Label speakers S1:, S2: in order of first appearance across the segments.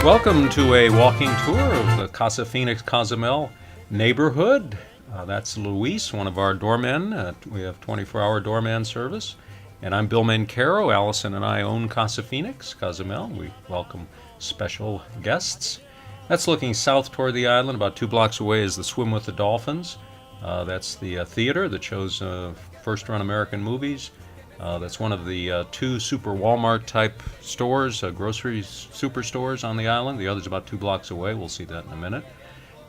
S1: Welcome to a walking tour of the Casa Phoenix Cozumel neighborhood. That's Luis, one of our doormen. We have 24-hour doorman service. And I'm Bill Mancaro. Allison and I own Casa Phoenix Cozumel. We welcome special guests. That's looking south toward the island. About 2 blocks away is the Swim with the Dolphins. That's the theater that shows first-run American movies. That's one of the 2 super Walmart-type stores, grocery superstores on the island. The other's about 2 blocks away. We'll see that in a minute.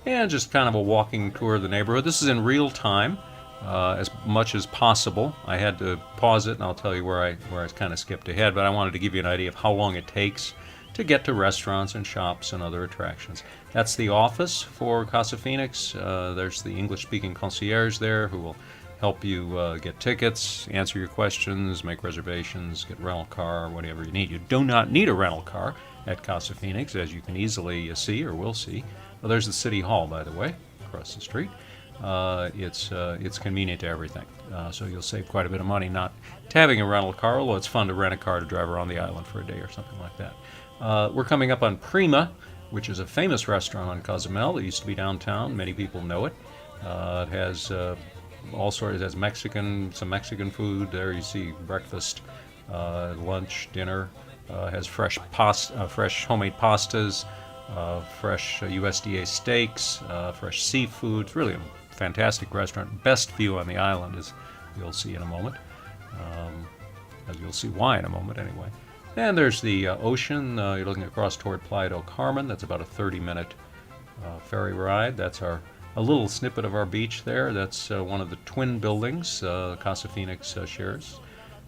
S1: And just kind of a walking tour of the neighborhood. This is in real time, as much as possible. I had to pause it, and I'll tell you where I kind of skipped ahead, but I wanted to give you an idea of how long it takes to get to restaurants and shops and other attractions. That's the office for Casa Phoenix. There's the English-speaking concierge there who will help you get tickets, answer your questions, make reservations, get a rental car, whatever you need. You do not need a rental car at Casa Phoenix, as you can easily see or will see. Well, there's the City Hall, by the way, across the street. It's convenient to everything, so you'll save quite a bit of money not having a rental car, although it's fun to rent a car to drive around the island for a day or something like that. We're coming up on Prima, which is a famous restaurant on Cozumel. It used to be downtown. Many people know it. It has all sorts. It has some Mexican food there. You see breakfast, lunch, dinner. Has fresh homemade pastas, fresh USDA steaks, fresh seafood. It's really a fantastic restaurant. Best view on the island, as you'll see in a moment. As you'll see why in a moment, anyway. And there's the ocean. You're looking across toward Playa del Carmen. That's about a 30-minute ferry ride. That's a little snippet of our beach there. That's one of the twin buildings Casa Phoenix shares.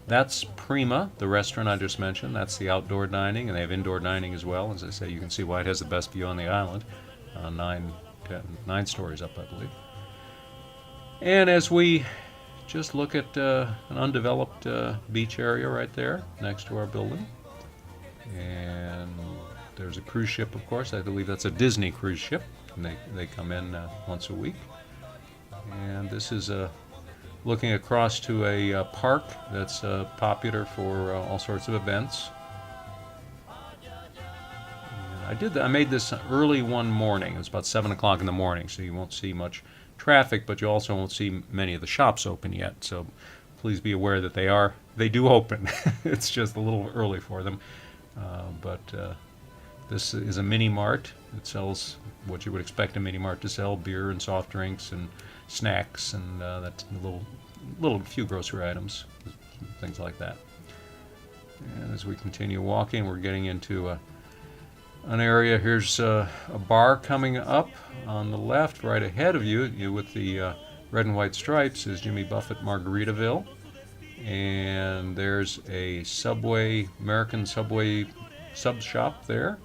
S1: That's Prima, the restaurant I just mentioned. That's the outdoor dining, and they have indoor dining as well. As I say, you can see why it has the best view on the island. 9 stories up, I believe. And as we just look at an undeveloped beach area right there next to our building. And there's a cruise ship, of course. I believe that's a Disney cruise ship. And they come in once a week. And this is looking across to a park that's popular for all sorts of events. And I made this early one morning. It was about 7 o'clock in the morning, so you won't see much traffic, but you also won't see many of the shops open yet. So please be aware that they do open. It's just a little early for them. But this is a mini mart. It sells what you would expect a mini mart to sell: beer and soft drinks and snacks, and that's a few grocery items, things like that. And as we continue walking, we're getting into an area. Here's a bar coming up on the left, right ahead of you with the red and white stripes, is Jimmy Buffett Margaritaville. And there's a American Subway sub shop there,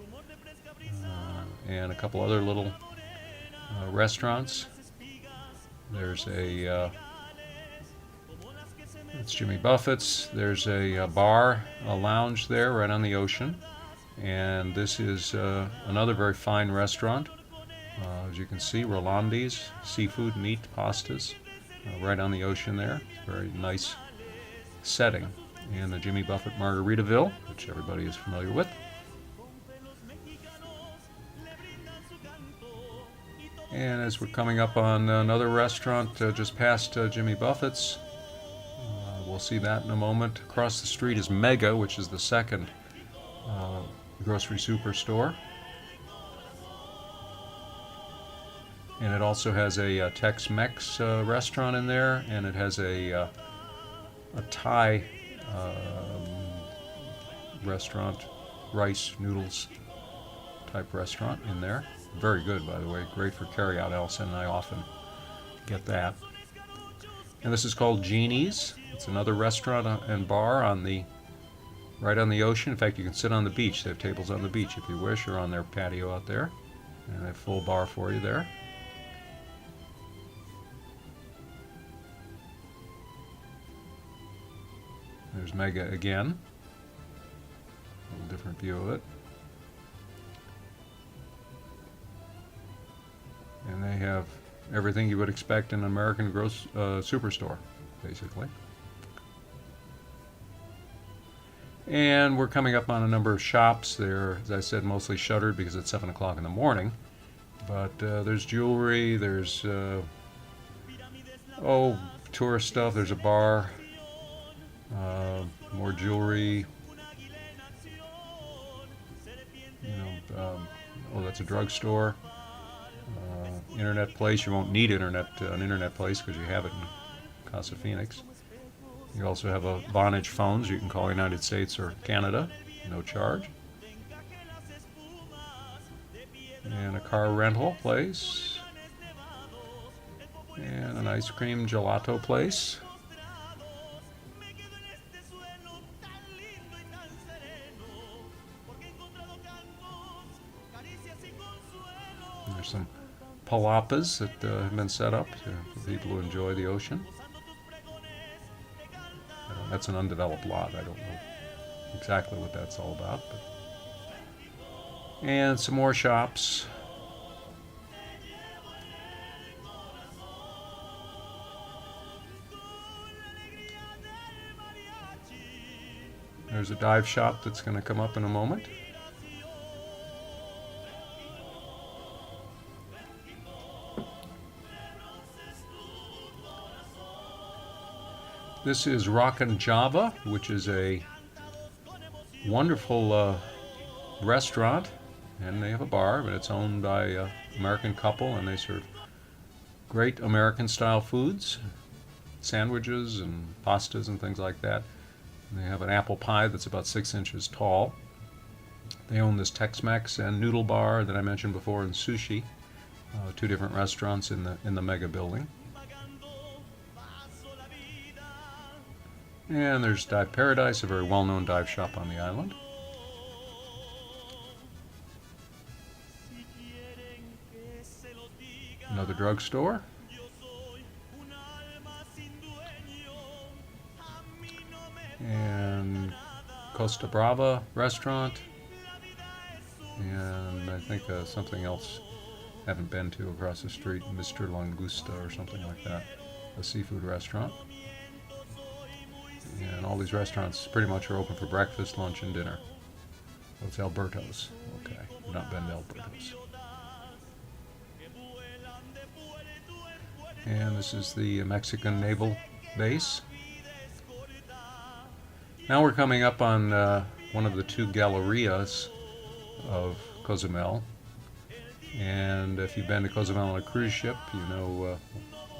S1: and a couple other little restaurants. There's it's Jimmy Buffett's. There's a bar, a lounge there right on the ocean. And this is another very fine restaurant. As you can see, Rolandi's, seafood, meat, pastas, right on the ocean there. Very nice setting. And the Jimmy Buffett Margaritaville, which everybody is familiar with. And as we're coming up on another restaurant just past Jimmy Buffett's, we'll see that in a moment. Across the street is Mega, which is the second grocery superstore. And it also has a Tex-Mex restaurant in there, and it has a Thai restaurant, rice noodles type restaurant in there. Very good, by the way. Great for carry-out. Allison and I often get that. And this is called Genie's. It's another restaurant and bar right on the ocean. In fact, you can sit on the beach. They have tables on the beach if you wish, or on their patio out there. And they have a full bar for you there. There's Mega again. A little different view of it. And they have everything you would expect in an American superstore, basically. And we're coming up on a number of shops. They're, as I said, mostly shuttered because it's 7 o'clock in the morning. But there's jewelry, there's, tourist stuff, there's a bar, more jewelry, that's a drugstore, internet place. You won't need an internet place because you have it in Casa Phoenix. You also have a Vonage phones. You can call United States or Canada, no charge. And a car rental place. And an ice cream gelato place. There's some palapas that have been set up for people who enjoy the ocean. That's an undeveloped lot. I don't know exactly what that's all about. And some more shops. There's a dive shop that's going to come up in a moment. This is Rockin' Java, which is a wonderful restaurant, and they have a bar, but it's owned by an American couple, and they serve great American-style foods, sandwiches and pastas and things like that. And they have an apple pie that's about 6 inches tall. They own this Tex-Mex and noodle bar that I mentioned before, and sushi, two different restaurants in the mega building. And there's Dive Paradise, a very well-known dive shop on the island. Another drugstore. And Costa Brava restaurant. And I think something else I haven't been to across the street, Mr. Langusta or something like that, a seafood restaurant. And all these restaurants pretty much are open for breakfast, lunch, and dinner. Oh, it's Alberto's. Okay, I've not been to Alberto's. And this is the Mexican Naval Base. Now we're coming up on one of the two gallerias of Cozumel. And if you've been to Cozumel on a cruise ship, you know what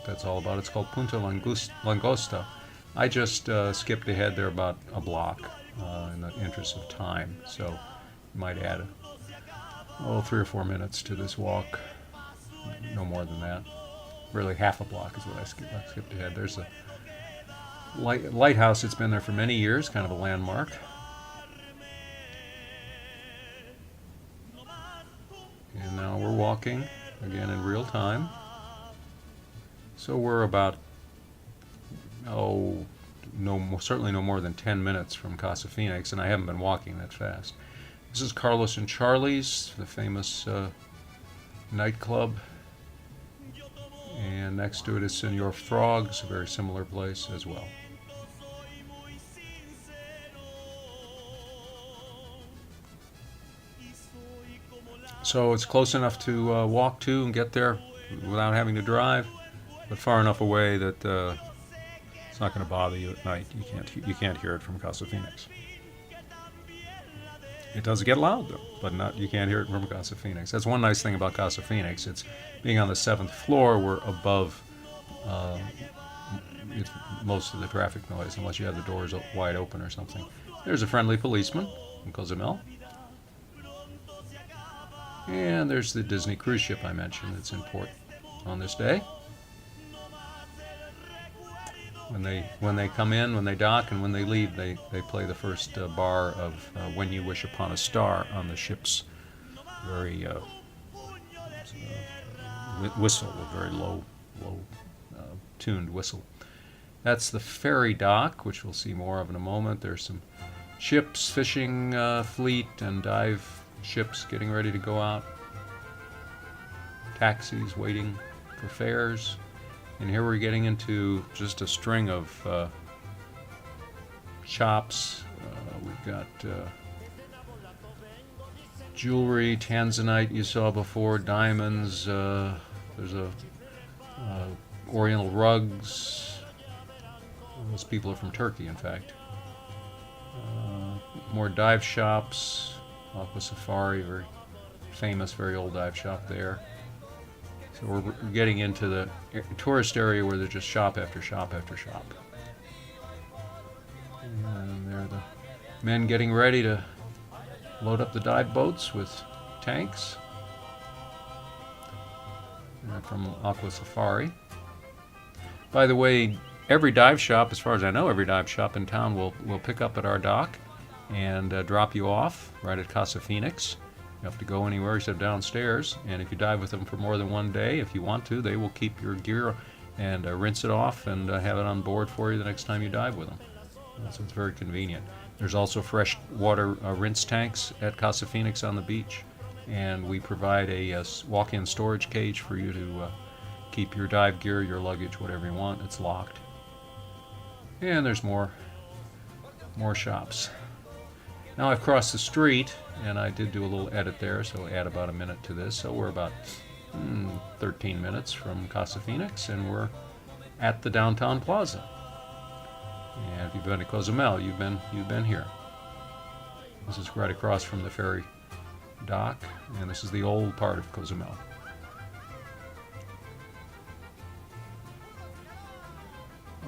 S1: that's all about. It's called Punta Langosta. I just skipped ahead there about a block in the interest of time, so you might add 3 or 4 minutes to this walk, no more than that. Really half a block is what I skipped ahead. There's a lighthouse that's been there for many years, kind of a landmark. And now we're walking again in real time. So we're about certainly no more than 10 minutes from Casa Phoenix, and I haven't been walking that fast. This is Carlos and Charlie's, the famous nightclub, and next to it is Senor Frog's, a very similar place as well. So it's close enough to walk to and get there without having to drive, but far enough away that it's not going to bother you at night. You can't hear it from Casa Phoenix. It does get loud though, but you can't hear it from Casa Phoenix. That's one nice thing about Casa Phoenix. It's being on the 7th floor. We're above most of the traffic noise, unless you have the doors wide open or something. There's a friendly policeman in Cozumel. And there's the Disney cruise ship I mentioned that's in port on this day. When they come in, when they dock, and when they leave, they play the first bar of When You Wish Upon a Star on the ship's very whistle, a very low tuned whistle. That's the ferry dock, which we'll see more of in a moment. There's some ships, fishing fleet, and dive ships getting ready to go out. Taxis waiting for fares. And here we're getting into just a string of shops. got jewelry, tanzanite you saw before, diamonds. There's a oriental rugs. Those people are from Turkey, in fact. More dive shops. Aqua Safari, very famous, very old dive shop there. So we're getting into the tourist area where there's just shop after shop after shop. And there are the men getting ready to load up the dive boats with tanks. From Aqua Safari. By the way, every dive shop, as far as I know, every dive shop in town will pick up at our dock and drop you off right at Casa Phoenix. You have to go anywhere except downstairs, and if you dive with them for more than one day, if you want to, they will keep your gear and rinse it off and have it on board for you the next time you dive with them. So it's very convenient. There's also fresh water rinse tanks at Casa Phoenix on the beach, and we provide a walk-in storage cage for you to keep your dive gear, your luggage, whatever you want. It's locked. And there's more shops. Now I've crossed the street, and I did do a little edit there, so add about a minute to this. So we're about 13 minutes from Casa Phoenix, and we're at the downtown Plaza. And if you've been to Cozumel, you've been here. This is right across from the ferry dock, and this is the old part of Cozumel.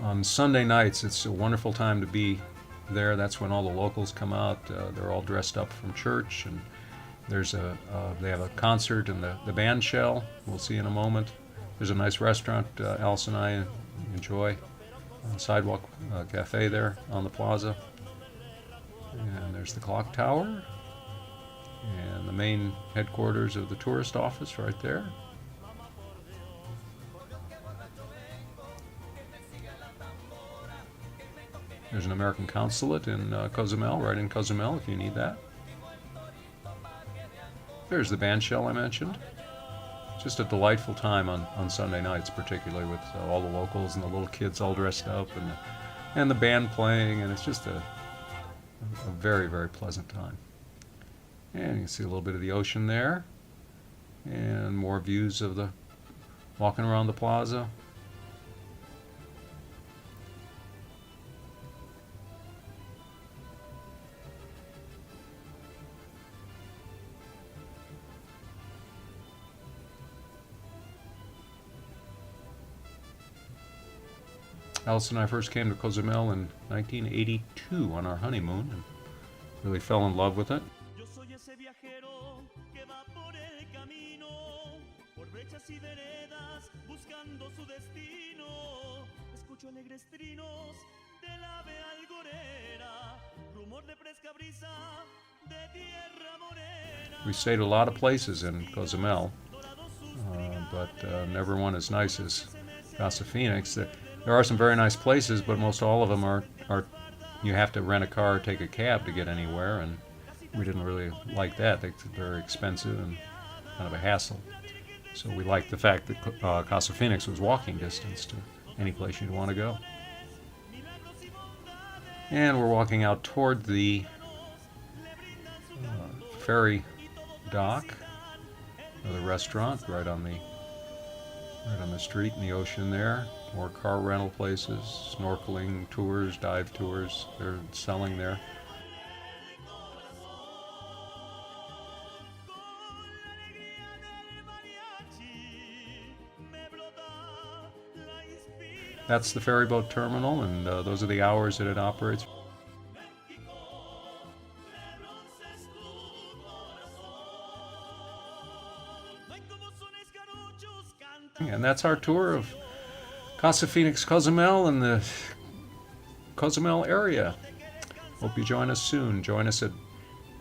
S1: On Sunday nights, it's a wonderful time to be there. That's when all the locals come out. They're all dressed up from church, and they have a concert in the band shell. We'll see in a moment. There's a nice restaurant Alice and I enjoy. Sidewalk cafe there on the plaza. And there's the clock tower and the main headquarters of the tourist office right there. There's an American consulate in Cozumel, right in Cozumel if you need that. There's the band shell I mentioned. Just a delightful time on Sunday nights, particularly with all the locals and the little kids all dressed up and the band playing, and it's just a very, very pleasant time. And you can see a little bit of the ocean there, and more views of the walking around the plaza. Alice and I first came to Cozumel in 1982 on our honeymoon and really fell in love with it. We stayed a lot of places in Cozumel, but never one as nice as Casa Phoenix. There are some very nice places, but most all of them are you have to rent a car or take a cab to get anywhere, and we didn't really like that. They're very expensive and kind of a hassle. So we liked the fact that Casa Phoenix was walking distance to any place you'd want to go. And we're walking out toward the ferry dock, or the restaurant right on the street in the ocean there. More car rental places, snorkeling tours, dive tours, they're selling there. That's the ferry boat terminal, and those are the hours that it operates. And that's our tour of Casa Phoenix Cozumel and the Cozumel area. Hope you join us soon. Join us at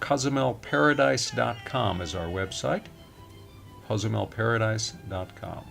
S1: CozumelParadise.com is our website. CozumelParadise.com.